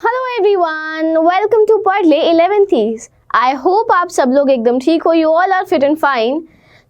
Hello everyone, welcome to पढ़ ले 11th। I hope आप सब लोग एकदम ठीक हो, you all are fit and fine.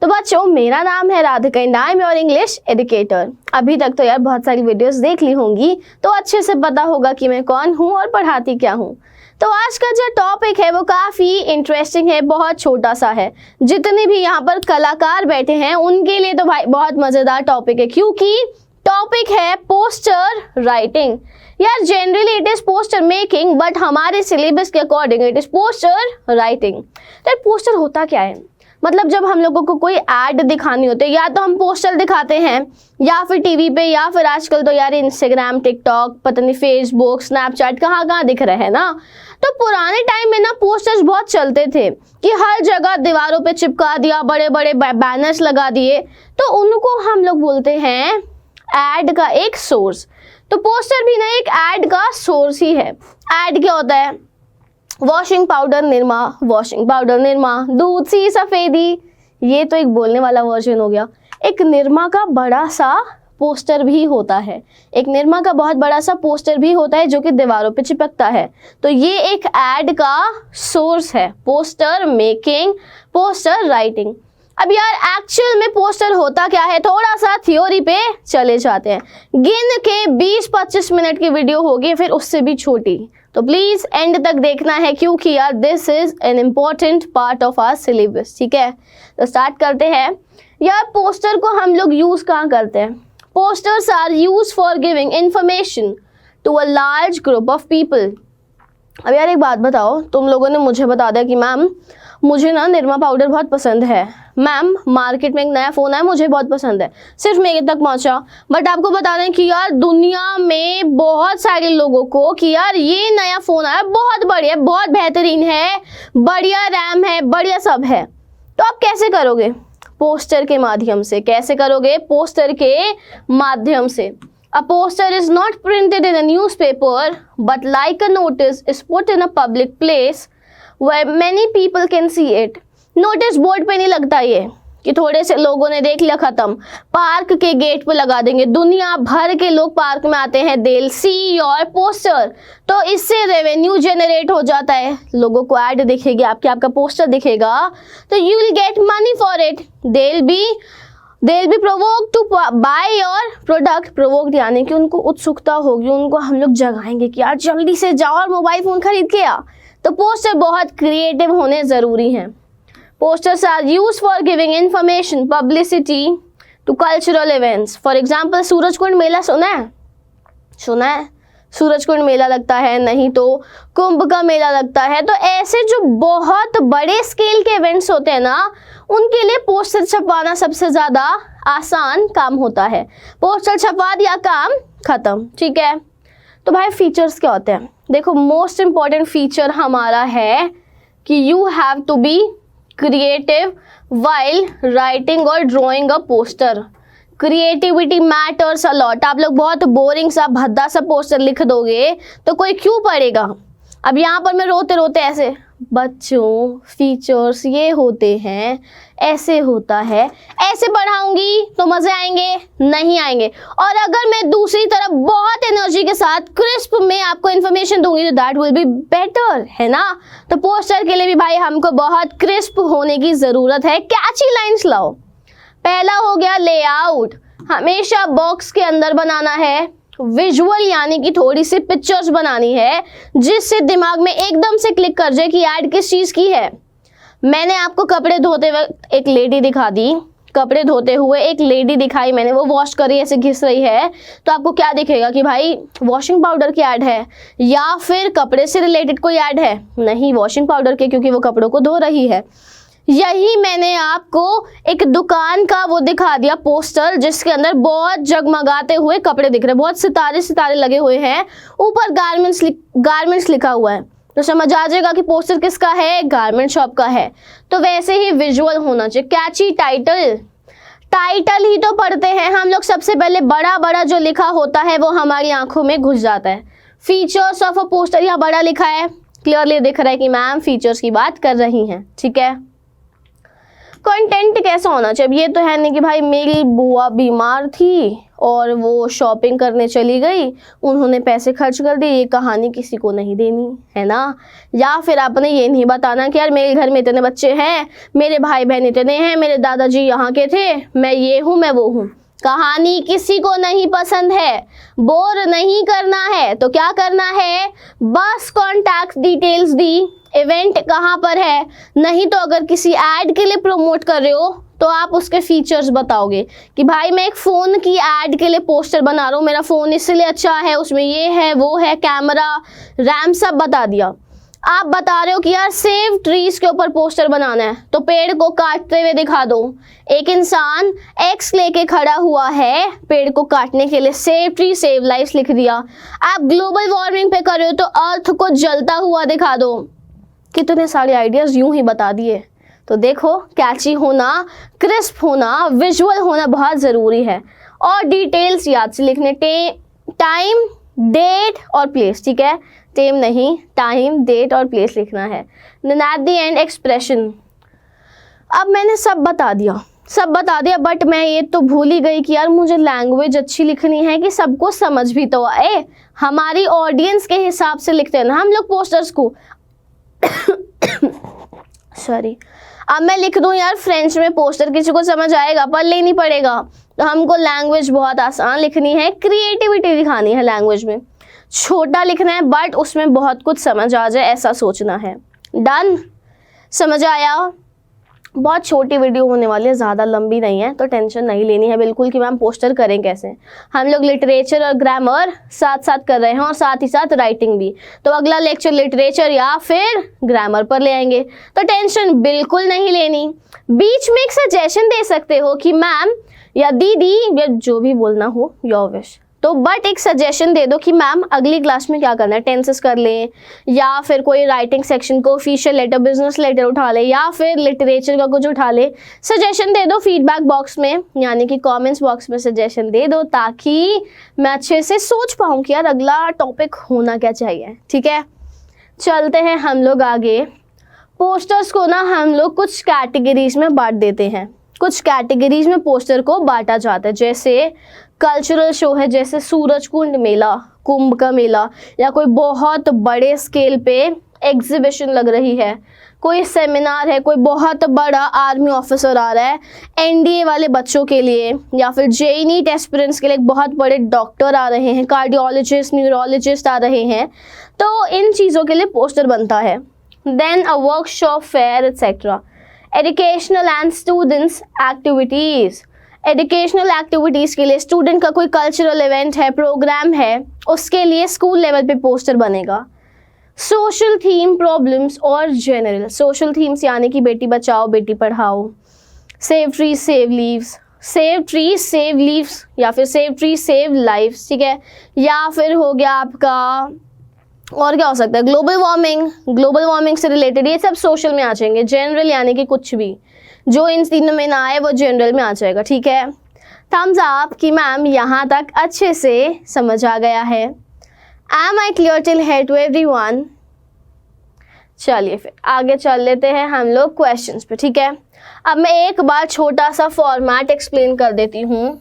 तो बच्चों, मेरा नाम है Radhika and I am your English educator. अभी तक तो यार बहुत सारी वीडियोस देख ली होंगी, तो अच्छे से पता होगा कि मैं कौन हूँ और पढ़ाती क्या हूँ। तो आज का जो टॉपिक है वो काफ़ी इंटरेस्टिंग है, बहुत छोटा सा है। जितने भी यहाँ पर कलाकार बैठे हैं उनके लिए तो भाई बहुत मज़ेदार टॉपिक है, क्योंकि टॉपिक है पोस्टर राइटिंग। यार generally it is poster making, but हमारे सिलेबस के according it is poster writing. तो पोस्टर होता क्या है? मतलब जब हम लोगों को कोई ऐड दिखानी होती है, या तो हम पोस्टर दिखाते हैं या फिर टीवी पे, या फिर आजकल तो यार इंस्टाग्राम, टिकटॉक, पता नहीं फेसबुक, स्नैपचैट कहाँ कहाँ दिख रहे हैं ना। तो पुराने टाइम में ना पोस्टर्स बहुत चलते थे कि हर जगह दीवारों पे चिपका दिया, बड़े बड़े बैनर्स लगा दिए, तो उनको हम लोग बोलते हैं एड का एक सोर्स। तो पोस्टर भी ना एक एड का सोर्स ही है। एड क्या होता है? Washing powder Nirma, washing powder Nirma, दूध सी सफेदी। ये तो एक बोलने वाला वर्जन हो गया। एक निरमा का बड़ा सा पोस्टर भी होता है, एक निरमा का बहुत बड़ा सा पोस्टर भी होता है जो कि दीवारों पे चिपकता है। तो ये एक एड का सोर्स है, पोस्टर मेकिंग, पोस्टर राइटिंग। अब यार एक्चुअल में पोस्टर होता क्या है, थोड़ा सा थ्योरी पे चले जाते हैं। गिन के 20-25 मिनट की वीडियो होगी, फिर उससे भी छोटी, तो प्लीज एंड तक देखना है, क्योंकि यार this is an important part of our syllabus. ठीक है, तो स्टार्ट करते हैं। यार पोस्टर को हम लोग यूज कहाँ करते हैं? Posters are use for giving information to a large group of people. अब यार एक बात बताओ, तुम लोगों ने मुझे बता दिया कि मैम मुझे ना निरमा पाउडर बहुत पसंद है, मैम मार्केट में एक नया फ़ोन है मुझे बहुत पसंद है, सिर्फ मेरे तक पहुंचा। बट आपको बताना है कि यार दुनिया में बहुत सारे लोगों को कि यार ये नया फ़ोन आया, बहुत बढ़िया, बहुत बेहतरीन है, बढ़िया रैम है, बढ़िया सब है। तो आप कैसे करोगे? पोस्टर के माध्यम से। कैसे करोगे? पोस्टर के माध्यम से। A poster is not printed in a newspaper, but like a notice is put in a public place where many people can see it. Notice board पे नहीं लगता ये कि थोड़े से लोगों ने देख लिया खत्म, पार्क के गेट पे लगा देंगे। दुनिया भर के लोग पार्क में आते हैं, they will see your poster. तो इससे रेवेन्यू जनरेट हो जाता है, लोगों को ऐड दिखेगी आपकी, आपका पोस्टर दिखेगा, तो you will get money for it. They will be provoked to buy your product. Provoked यानी कि उनको उत्सुकता होगी, उनको हम लोग जगाएंगे कि यार जल्दी से जाओ और मोबाइल फ़ोन खरीद के आ। तो पोस्टर बहुत क्रिएटिव होने ज़रूरी हैं। Posters are used for giving information, publicity to cultural events. For example, Surajkund मेला सुना है? सुना है? सूरजकुंड मेला लगता है, नहीं तो कुंभ का मेला लगता है। तो ऐसे जो बहुत बड़े स्केल के इवेंट्स होते हैं ना, उनके लिए पोस्टर छपवाना सबसे ज़्यादा आसान काम होता है। पोस्टर छपवा दिया, काम खत्म। ठीक है, तो भाई फीचर्स क्या होते हैं? देखो, मोस्ट इम्पॉर्टेंट फीचर हमारा है कि you have to be creative while writing और drawing a poster. Creativity matters a lot. आप लोग बहुत बोरिंग सा भद्दा सा पोस्टर लिख दोगे तो कोई क्यों पढ़ेगा? अब यहाँ पर मैं रोते रोते ऐसे, बच्चों फीचर्स ये होते हैं, ऐसे होता है, ऐसे पढ़ाऊंगी तो मज़े आएंगे? नहीं आएंगे। और अगर मैं दूसरी तरफ बहुत एनर्जी के साथ क्रिस्प में आपको इन्फॉर्मेशन दूंगी तो दैट विल बी बेटर, है ना। तो पोस्टर के लिए भी भाई हमको बहुत क्रिस्प होने की ज़रूरत है। कैची लाइन्स लाओ। पहला हो गया लेआउट, हमेशा बॉक्स के अंदर बनाना है। विजुअल यानी कि थोड़ी सी पिक्चर्स बनानी है जिससे दिमाग में एकदम से क्लिक कर जाए कि ऐड किस चीज़ की है। मैंने आपको कपड़े धोते वक्त एक लेडी दिखा दी, कपड़े धोते हुए एक लेडी दिखाई मैंने, वो वॉश कर रही है, ऐसे घिस रही है, तो आपको क्या दिखेगा कि भाई वॉशिंग पाउडर की ऐड है, या फिर कपड़े से रिलेटेड कोई ऐड है? नहीं, वॉशिंग पाउडर के, क्योंकि वो कपड़ों को धो रही है। यही मैंने आपको एक दुकान का वो दिखा दिया पोस्टर, जिसके अंदर बहुत जगमगाते हुए कपड़े दिख रहे हैं, बहुत सितारे सितारे लगे हुए हैं, ऊपर गारमेंट्स लिखा हुआ है, तो समझ आ जाएगा कि पोस्टर किसका है, गारमेंट शॉप का है। तो वैसे ही विजुअल होना चाहिए। कैची टाइटल ही तो पढ़ते हैं हम लोग, सबसे पहले बड़ा बड़ा जो लिखा होता है वो हमारी आंखों में घुस जाता है। फीचर्स ऑफ अ पोस्टर, यहाँ बड़ा लिखा है, क्लियरली दिख रहा है कि मैम फीचर्स की बात कर रही हैं। ठीक है, कंटेंट कैसा होना चाहिए? ये तो है नहीं कि भाई मेरी बुआ बीमार थी और वो शॉपिंग करने चली गई, उन्होंने पैसे खर्च कर दिए, ये कहानी किसी को नहीं देनी है ना। या फिर आपने ये नहीं बताना कि यार मेरे घर में इतने बच्चे हैं, मेरे भाई बहन इतने हैं, मेरे दादाजी यहाँ के थे, मैं ये हूँ, मैं वो हूँ। कहानी किसी को नहीं पसंद है, बोर नहीं करना है, तो क्या करना है, बस कॉन्टैक्ट डिटेल्स दी, इवेंट कहाँ पर है, नहीं तो अगर किसी ऐड के लिए प्रमोट कर रहे हो तो आप उसके फीचर्स बताओगे कि भाई मैं एक फ़ोन की ऐड के लिए पोस्टर बना रहा हूँ, मेरा फ़ोन इसलिए अच्छा है, उसमें ये है वो है, कैमरा रैम सब बता दिया। आप बता रहे हो कि यार सेव ट्रीज के ऊपर पोस्टर बनाना है, तो पेड़ को काटते हुए दिखा दो, एक इंसान एक्स लेके खड़ा हुआ है पेड़ को काटने के लिए, सेव ट्री सेव लाइफ लिख दिया। आप ग्लोबल वार्मिंग पे कर रहे हो तो अर्थ को जलता हुआ दिखा दो। कितने सारे आइडियाज यूं ही बता दिए। तो देखो, कैची होना, क्रिस्प होना, विजुअल होना बहुत ज़रूरी है और डिटेल्स याद से लिखने, टाइम, डेट और प्लेस, ठीक है, टेम नहीं, टाइम, डेट और प्लेस लिखना है। Then at the end expression. अब मैंने सब बता दिया, बट मैं ये तो भूल ही गई कि यार मुझे लैंग्वेज अच्छी लिखनी है कि सबको समझ भी तो आए। हमारी ऑडियंस के हिसाब से लिखते हैं ना हम लोग पोस्टर्स को। सॉरी, अब मैं लिख दूं यार फ्रेंच में पोस्टर, किसी को समझ आएगा? पढ़ नहीं पड़ेगा। तो हमको लैंग्वेज बहुत आसान लिखनी है, क्रिएटिविटी दिखानी है लैंग्वेज में, छोटा लिखना है बट उसमें बहुत कुछ समझ आ जाए ऐसा सोचना है। डन? समझ आया? बहुत छोटी वीडियो होने वाली है, ज़्यादा लंबी नहीं है, तो टेंशन नहीं लेनी है बिल्कुल कि मैम पोस्टर करें कैसे। हम लोग लिटरेचर और ग्रामर साथ साथ कर रहे हैं और साथ ही साथ राइटिंग भी, तो अगला लेक्चर लिटरेचर या फिर ग्रामर पर ले आएंगे, तो टेंशन बिल्कुल नहीं लेनी। बीच में एक सजेशन दे सकते हो कि मैम या दीदी या जो भी बोलना हो, योर विश, तो बट एक सजेशन दे दो कि मैम अगली क्लास में क्या करना है, टेंसेस कर लें या फिर कोई राइटिंग सेक्शन को ऑफिशियल लेटर, बिजनेस लेटर उठा ले या फिर लिटरेचर का कुछ उठा ले। सजेशन दे दो फीडबैक बॉक्स में, यानी कि कमेंट्स बॉक्स में सजेशन दे दो, ताकि मैं अच्छे से सोच पाऊँ कि यार अगला टॉपिक होना क्या चाहिए। ठीक है, चलते हैं हम लोग आगे। पोस्टर्स को ना हम लोग कुछ कैटेगरीज में बांट देते हैं, कुछ कैटेगरीज में पोस्टर को बांटा जाता है। जैसे कल्चरल शो है, जैसे सूरजकुंड मेला, कुंभ का मेला, या कोई बहुत बड़े स्केल पे एग्जीबिशन लग रही है, कोई सेमिनार है, कोई बहुत बड़ा आर्मी ऑफिसर आ रहा है, एनडीए वाले बच्चों के लिए, या फिर जेईई नीट एस्पिरेंट्स के लिए बहुत बड़े डॉक्टर आ रहे हैं, कार्डियोलॉजिस्ट, न्यूरोलॉजिस्ट आ रहे हैं, तो इन चीज़ों के लिए पोस्टर बनता है। Then a workshop, fair etcetera. Educational and students activities, educational activities के लिए, स्टूडेंट का कोई कल्चरल इवेंट है, प्रोग्राम है, उसके लिए स्कूल लेवल पे पोस्टर बनेगा। सोशल थीम प्रॉब्लम्स और जनरल, सोशल थीम्स यानी कि Beti Bachao Beti Padhao, save tree save leaves, save tree save leaves या फिर सेव ट्री सेव लाइव्स, ठीक है, या फिर हो गया आपका और क्या हो सकता है, ग्लोबल वार्मिंग, ग्लोबल वार्मिंग से रिलेटेड, ये सब सोशल में आ जाएंगे। जनरल यानी कि कुछ भी जो इन तीनों में ना आए वो जनरल में आ जाएगा। ठीक है, थम्स अप कि मैम यहाँ तक अच्छे से समझ आ गया है। Am I clear till here to everyone? चलिए फिर आगे चल लेते हैं हम लोग क्वेश्चंस पे। ठीक है, अब मैं एक बार छोटा सा फॉर्मेट एक्सप्लेन कर देती हूँ।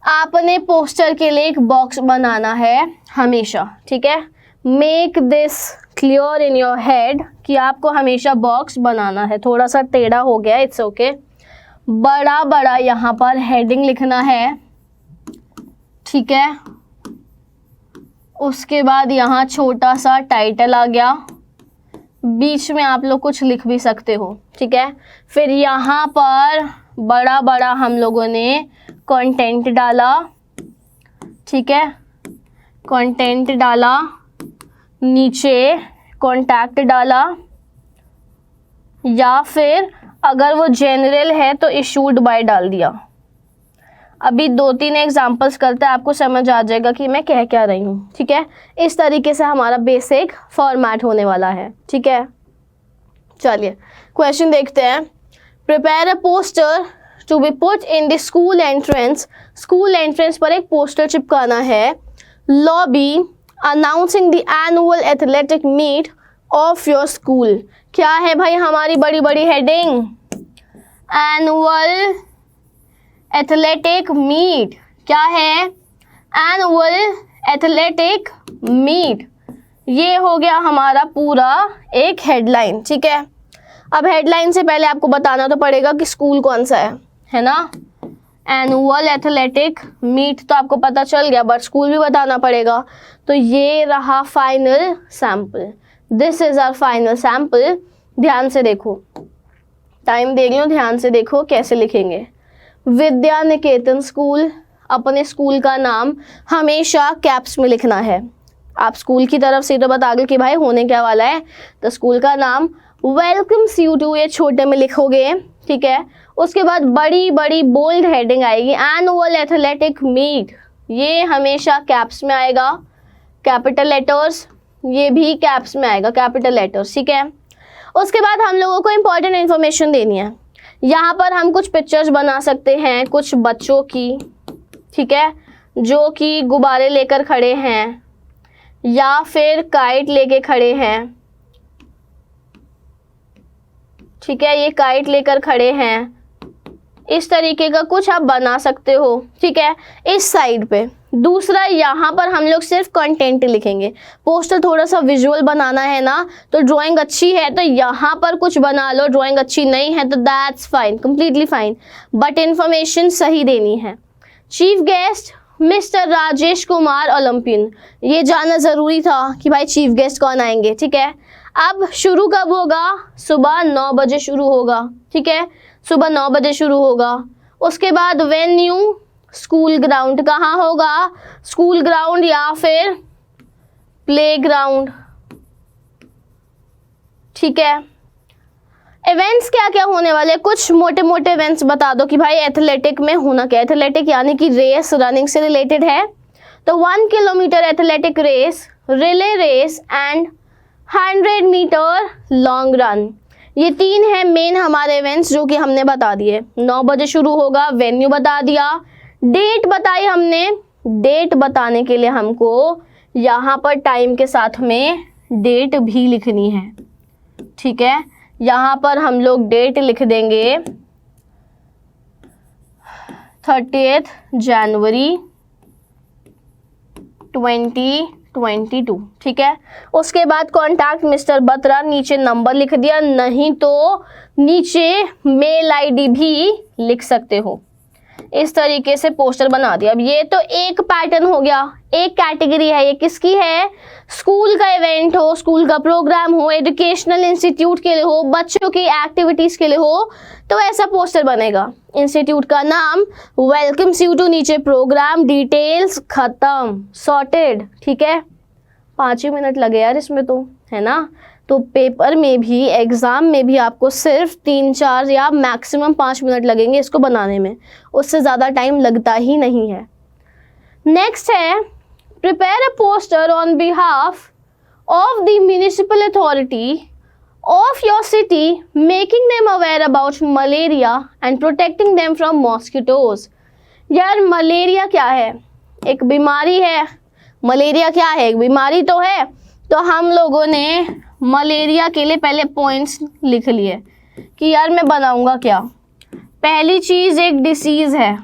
आपने पोस्टर के लिए एक बॉक्स बनाना है हमेशा, ठीक है, make this clear in your head कि आपको हमेशा बॉक्स बनाना है। थोड़ा सा टेढ़ा हो गया, इट्स ओके। बड़ा बड़ा यहाँ पर हेडिंग लिखना है, ठीक है, उसके बाद यहाँ छोटा सा टाइटल आ गया, बीच में आप लोग कुछ लिख भी सकते हो, ठीक है। फिर यहाँ पर बड़ा बड़ा हम लोगों ने कंटेंट डाला, ठीक है, कंटेंट डाला, नीचे कॉन्टैक्ट डाला, या फिर अगर वो जनरल है तो इशूड बाय डाल दिया। अभी 2-3 एग्जांपल्स करते हैं, आपको समझ आ जाएगा कि मैं कह क्या रही हूँ। ठीक है, इस तरीके से हमारा बेसिक फॉर्मेट होने वाला है। ठीक है, चलिए क्वेश्चन देखते हैं। Prepare a poster to be put in the school entrance, school entrance पर एक पोस्टर चिपकाना है। Lobby announcing the annual athletic meet of your school. क्या है भाई हमारी बड़ी बड़ी हेडिंग? एनुअल एथलेटिक मीट, क्या है? Annual athletic meet. ये हो गया हमारा पूरा एक हेडलाइन, ठीक है। अब हेडलाइन से पहले आपको बताना तो पड़ेगा कि स्कूल कौन सा है ना। एनुअल एथलेटिक मीट तो आपको पता चल गया, बट स्कूल भी बताना पड़ेगा। तो ये रहा final sample, this is our final sample. ध्यान से देखो, टाइम देख लो, ध्यान से देखो कैसे लिखेंगे। विद्या निकेतन स्कूल, अपने स्कूल का नाम हमेशा कैप्स में लिखना है। आप स्कूल की तरफ से तो बता दो कि भाई होने क्या वाला है, तो स्कूल का नाम वेलकम्स यू टू ये छोटे में लिखोगे, ठीक है। उसके बाद बड़ी बड़ी बोल्ड हेडिंग आएगी, एनुअल एथलेटिक मीट, ये हमेशा कैप्स में आएगा। कैपिटल लेटर्स, ये भी कैप्स में आएगा, कैपिटल लेटर्स, ठीक है। उसके बाद हम लोगों को इंपॉर्टेंट इन्फॉर्मेशन देनी है। यहाँ पर हम कुछ पिक्चर्स बना सकते हैं कुछ बच्चों की, ठीक है, जो कि गुब्बारे लेकर खड़े हैं या फिर काइट लेके खड़े हैं, ठीक है, ये काइट लेकर खड़े हैं, इस तरीके का कुछ आप बना सकते हो, ठीक है, इस साइड पे। दूसरा, यहाँ पर हम लोग सिर्फ कंटेंट लिखेंगे। पोस्टर थोड़ा सा विजुअल बनाना है ना, तो ड्राइंग अच्छी है तो यहाँ पर कुछ बना लो, ड्राइंग अच्छी नहीं है तो that's fine, completely fine, but information सही देनी है। Chief guest mister Rajesh Kumar Olympian, ये जानना ज़रूरी था कि भाई चीफ गेस्ट कौन आएंगे, ठीक है। अब शुरू कब होगा? सुबह 9 बजे शुरू होगा, ठीक है, सुबह 9 बजे शुरू होगा। उसके बाद वेन्यू स्कूल ग्राउंड, कहाँ होगा? स्कूल ग्राउंड या फिर प्ले ग्राउंड, ठीक है। इवेंट्स क्या क्या होने वाले, कुछ मोटे मोटे इवेंट्स बता दो कि भाई एथलेटिक में होना क्या। एथलेटिक यानी कि रेस, रनिंग से रिलेटेड है, तो 1 kilometre athletic race, relay race and 100 metre long run, ये 3 है मेन हमारे इवेंट्स जो कि हमने बता दिए। 9 बजे शुरू होगा, वेन्यू बता दिया, डेट बताई हमने। डेट बताने के लिए हमको यहाँ पर टाइम के साथ में डेट भी लिखनी है, ठीक है। यहाँ पर हम लोग डेट लिख देंगे 30 जनवरी 2022, ठीक है। उसके बाद कॉन्टैक्ट मिस्टर बत्रा, नीचे नंबर लिख दिया, नहीं तो नीचे मेल आईडी भी लिख सकते हो। इस तरीके से पोस्टर बना दिया। अब ये तो एक पैटर्न हो गया, एक कैटेगरी है, ये किसकी है? स्कूल का इवेंट हो, स्कूल का प्रोग्राम हो, एजुकेशनल इंस्टीट्यूट के लिए हो, बच्चों की एक्टिविटीज के लिए हो, तो ऐसा पोस्टर बनेगा। इंस्टीट्यूट का नाम वेलकम्स यू टू, नीचे प्रोग्राम डिटेल्स, खत्म, सॉर्टेड, ठीक है। 5 ही मिनट लगे यार इसमें तो, है ना। तो पेपर में भी, एग्ज़ाम में भी आपको सिर्फ 3-4 या मैक्सिमम 5 मिनट लगेंगे इसको बनाने में, उससे ज़्यादा टाइम लगता ही नहीं है। नेक्स्ट है, prepare a poster on behalf of the municipal authority of your city making them aware about malaria and protecting them from mosquitoes. यार मलेरिया क्या है? एक बीमारी है। मलेरिया क्या है? एक बीमारी तो है। तो हम लोगों ने मलेरिया के लिए पहले पॉइंट्स लिख लिए कि यार मैं बनाऊंगा क्या। पहली चीज़ एक डिसीज़ है,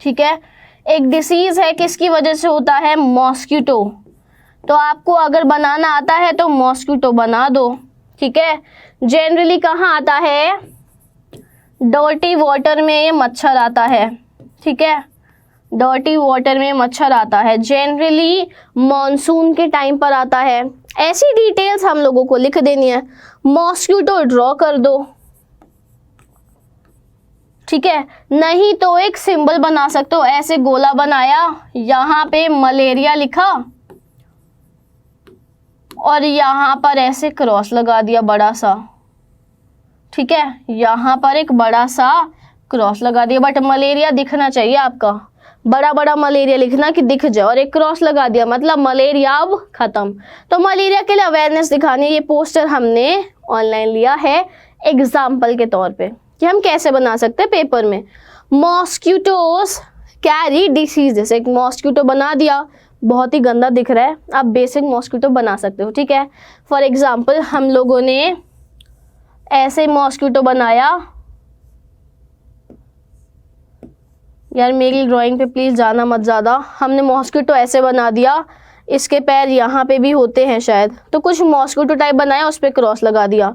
ठीक है, एक डिसीज़ है, किसकी वजह से होता है? मॉस्किटो। तो आपको अगर बनाना आता है तो मॉस्किटो बना दो, ठीक है। जनरली कहाँ आता है? डर्टी वाटर में ये मच्छर आता है, ठीक है, डर्टी वाटर में मच्छर आता है, जनरली मॉनसून के टाइम पर आता है। ऐसी डिटेल्स हम लोगों को लिख देनी है। मॉस्किटो ड्रॉ कर दो, ठीक है, नहीं तो एक सिंबल बना सकते हो, ऐसे गोला बनाया, यहाँ पे मलेरिया लिखा और यहाँ पर ऐसे क्रॉस लगा दिया बड़ा सा, ठीक है, यहाँ पर एक बड़ा सा क्रॉस लगा दिया, बट मलेरिया दिखना चाहिए आपका, बड़ा बड़ा मलेरिया लिखना कि दिख जाए, और एक क्रॉस लगा दिया मतलब मलेरिया अब खत्म। तो मलेरिया के लिए अवेयरनेस दिखानी है। ये पोस्टर हमने ऑनलाइन लिया है एग्जाम्पल के तौर पे कि हम कैसे बना सकते हैं पेपर में। मॉस्किटोज कैरी डिसीजेस, एक मॉस्किटो बना दिया, बहुत ही गंदा दिख रहा है, आप बेसिक मॉस्किटो बना सकते हो, ठीक है। फॉर एग्जाम्पल हम लोगों ने ऐसे मॉस्किटो बनाया। यार मेरी ड्राइंग पे प्लीज़ जाना मत ज़्यादा। हमने मॉस्किटो ऐसे बना दिया, इसके पैर यहाँ पे भी होते हैं शायद, तो कुछ मॉस्किटो टाइप बनाया, उस पर क्रॉस लगा दिया,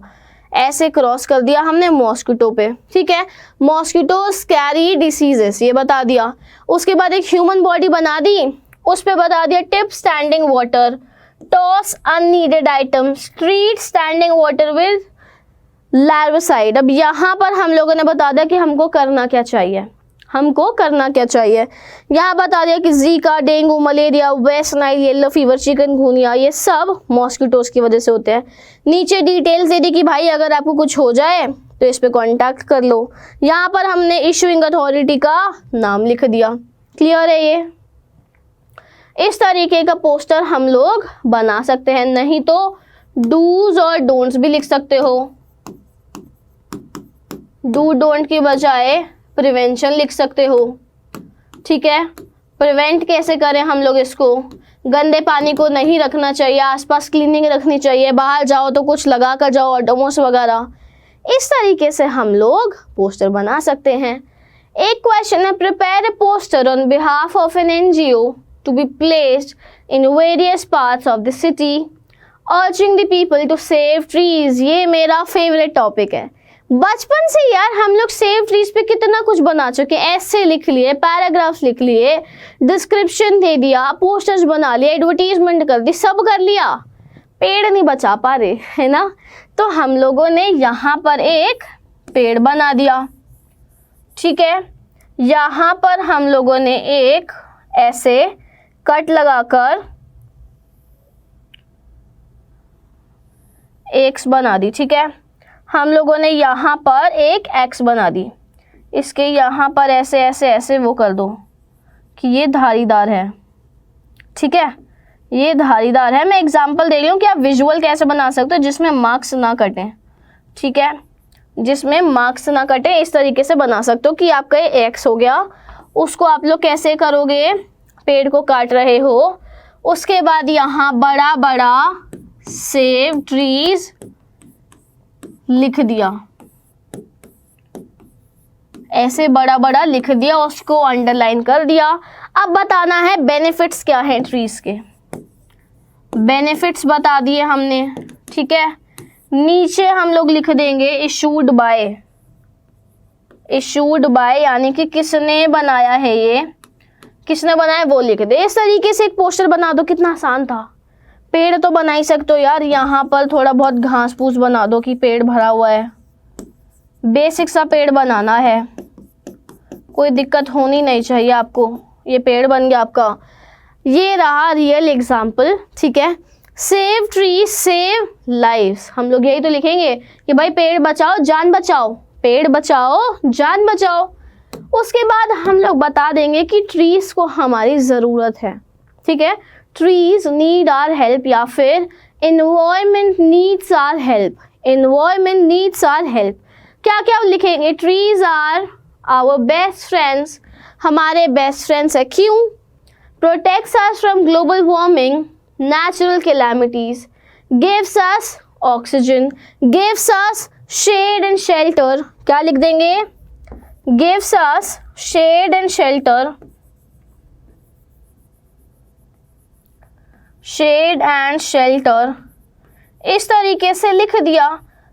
ऐसे क्रॉस कर दिया हमने मॉस्किटो पे। ठीक है, मॉस्किटोज कैरी डिसीजेस ये बता दिया। उसके बाद एक ह्यूमन बॉडी बना दी, उस पे बता दिया tip standing water, toss unneeded items, treat standing water with larvicide. अब यहाँ पर हम लोगों ने बता दिया कि हमको करना क्या चाहिए, हमको करना क्या चाहिए। यहाँ बता दिया कि Zika, dengue, malaria, West Nile, yellow fever, chikungunya ये सब मॉस्किटोज की वजह से होते हैं। नीचे डिटेल्स दे दी कि भाई अगर आपको कुछ हो जाए तो इस पे कांटेक्ट कर लो। यहाँ पर हमने इशूइंग अथॉरिटी का नाम लिख दिया। क्लियर है ये? इस तरीके का पोस्टर हम लोग बना सकते हैं, नहीं तो डूज और डोंट्स भी लिख सकते हो। डू डोंट की बजाय प्रिवेंशन लिख सकते हो। ठीक है, प्रिवेंट कैसे करें हम लोग इसको, गंदे पानी को नहीं रखना चाहिए, आसपास क्लीनिंग रखनी चाहिए, बाहर जाओ तो कुछ लगा कर जाओ, ओडोमोस वगैरह। इस तरीके से हम लोग पोस्टर बना सकते हैं। एक क्वेश्चन है, prepare a poster on behalf of an NGO to be placed in various parts of the city urging the people to save trees. ये मेरा फेवरेट टॉपिक है। बचपन से यार हम लोग सेव ट्रीज पे कितना कुछ बना चुके हैं, ऐसे लिख लिए, पैराग्राफ्स लिख लिए, डिस्क्रिप्शन दे दिया, पोस्टर्स बना लिए, एडवर्टीजमेंट कर दी, सब कर लिया, पेड़ नहीं बचा पा रहे, है ना। तो हम लोगों ने यहाँ पर एक पेड़ बना दिया। ठीक है, यहाँ पर हम लोगों ने एक ऐसे कट लगाकर एक्स बना दी। ठीक है, हम लोगों ने यहाँ पर एक एक्स बना दी, इसके यहाँ पर ऐसे ऐसे ऐसे वो कर दो कि ये धारीदार है। ठीक है, ये धारीदार है। मैं एग्जांपल दे रही हूँ कि आप विजुअल कैसे बना सकते हो जिसमें मार्क्स ना कटें। ठीक है, जिसमें मार्क्स ना कटे, इस तरीके से बना सकते हो कि आपका ये एक्स हो गया। उसको आप लोग कैसे करोगे, पेड़ को काट रहे हो, उसके बाद यहाँ बड़ा बड़ा सेव ट्रीज लिख दिया, ऐसे बड़ा बड़ा लिख दिया, उसको अंडरलाइन कर दिया। अब बताना है बेनिफिट्स क्या हैं ट्रीज के, बेनिफिट्स बता दिए हमने। ठीक है, नीचे हम लोग लिख देंगे इशूड बाय, इशूड बाय यानी कि किसने बनाया है, ये किसने बनाया वो लिख दे। इस तरीके से एक पोस्टर बना दो, कितना आसान था। पेड़ तो बना ही सकते हो यार, यहाँ पर थोड़ा बहुत घास फूस बना दो कि पेड़ भरा हुआ है, बेसिक सा पेड़ बनाना है, कोई दिक्कत होनी नहीं चाहिए आपको। ये पेड़ बन गया आपका। ये रहा रियल एग्जाम्पल। ठीक है, सेव ट्री सेव लाइव्स, हम लोग यही तो लिखेंगे कि भाई पेड़ बचाओ जान बचाओ, पेड़ बचाओ जान बचाओ। उसके बाद हम लोग बता देंगे कि ट्रीज को हमारी ज़रूरत है। ठीक है, ट्रीज नीड आर हेल्प, या फिर environment needs our help, environment needs our help. क्या क्या लिखेंगे, trees are our best friends, हमारे बेस्ट फ्रेंड्स है। क्यों? Protects us from global warming, natural calamities, gives us oxygen, gives us shade and shelter। क्या लिख देंगे, gives us shade and shelter, shade and shelter। इस तरीके से लिख दिया।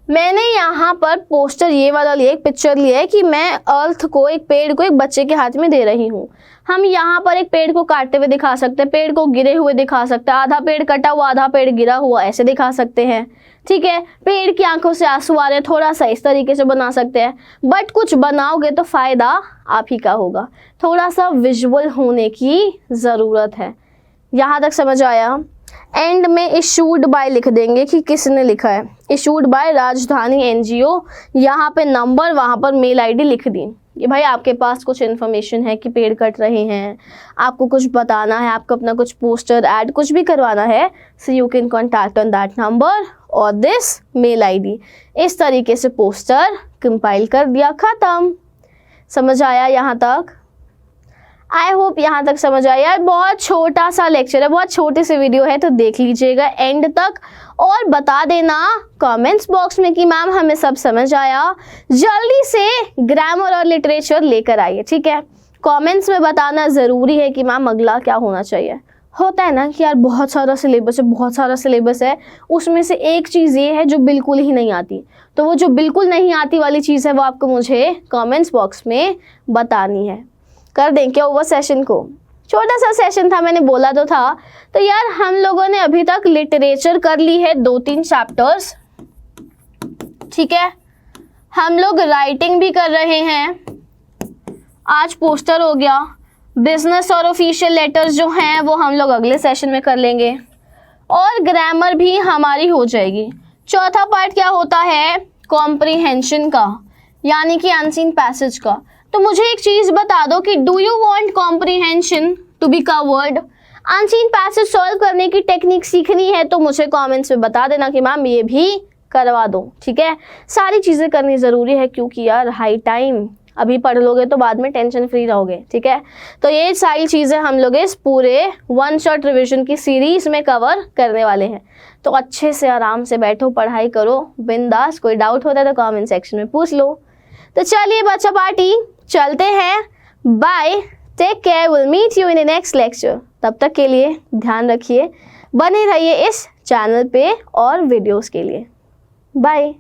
मैंने यहाँ पर पोस्टर ये वाला लिया, एक पिक्चर लिया है कि मैं अर्थ को, एक पेड़ को एक बच्चे के हाथ में दे रही हूँ। हम यहाँ पर एक पेड़ को काटते हुए दिखा सकते हैं, पेड़ को गिरे हुए दिखा सकते हैं, आधा पेड़ कटा हुआ आधा पेड़ गिरा हुआ ऐसे दिखा सकते हैं। ठीक है, पेड़ की आंखों से आंसू आ रहे हैं, थोड़ा सा इस तरीके से बना सकते हैं। बट कुछ बनाओगे तो फायदा आप ही का होगा, थोड़ा सा विजुअल होने की ज़रूरत है। यहाँ तक समझ आया? एंड में इशूड बाय लिख देंगे कि किसने लिखा है, इशूड बाय राजधानी एनजीओ, यहाँ पे नंबर, वहाँ पर मेल आईडी लिख दी कि भाई आपके पास कुछ इन्फॉर्मेशन है कि पेड़ कट रहे हैं, आपको कुछ बताना है, आपको अपना कुछ पोस्टर ऐड कुछ भी करवाना है, so you can contact on that number और दिस मेल आईडी। इस तरीके से पोस्टर कंपाइल कर दिया, ख़त्म। समझ आया यहाँ तक? आई होप यहाँ तक समझ आया। यार बहुत छोटा सा लेक्चर है, बहुत छोटी सी वीडियो है, तो देख लीजिएगा एंड तक और बता देना कमेंट्स बॉक्स में कि मैम हमें सब समझ आया। जल्दी से ग्रामर और लिटरेचर लेकर आइए, ठीक है। कमेंट्स में बताना ज़रूरी है कि मैम अगला क्या होना चाहिए। होता है ना कि यार बहुत सारा सिलेबस है, बहुत सारा सिलेबस है, उसमें से एक चीज़ ये है जो बिल्कुल ही नहीं आती, तो वो जो बिल्कुल नहीं आती वाली चीज़ है वो आपको मुझे कमेंट्स बॉक्स में बतानी है। कर दें क्या ओवर सेशन को? छोटा सा सेशन था, मैंने बोला तो था। तो यार हम लोगों ने अभी तक लिटरेचर कर ली है 2-3 चैप्टर्स, ठीक है। हम लोग राइटिंग भी कर रहे हैं, आज पोस्टर हो गया। बिजनेस और ऑफिशियल लेटर्स जो हैं वो हम लोग अगले सेशन में कर लेंगे, और ग्रामर भी हमारी हो जाएगी। चौथा पार्ट क्या होता है? कॉम्प्रिहेंशन का, यानी कि अनसीन पैसेज का। तो मुझे एक चीज़ बता दो कि do you want comprehension to be covered? Unseen passage solve करने की टेक्निक सीखनी है तो मुझे कमेंट्स में बता देना कि मैम ये भी करवा दो, ठीक है। सारी चीज़ें करनी ज़रूरी है क्योंकि यार हाई टाइम, अभी पढ़ लोगे तो बाद में टेंशन फ्री रहोगे, ठीक है। तो ये सारी चीज़ें हम लोग इस पूरे वन शॉट रिविजन की सीरीज़ में कवर करने वाले हैं। तो अच्छे से आराम से बैठो, पढ़ाई करो बिंदास। कोई डाउट होता है तो कमेंट सेक्शन में पूछ लो। तो चलिए बच्चा पार्टी चलते हैं, bye, take care, will meet you in the next lecture. तब तक के लिए ध्यान रखिए, बने रहिए इस चैनल पे और वीडियोस के लिए। बाय।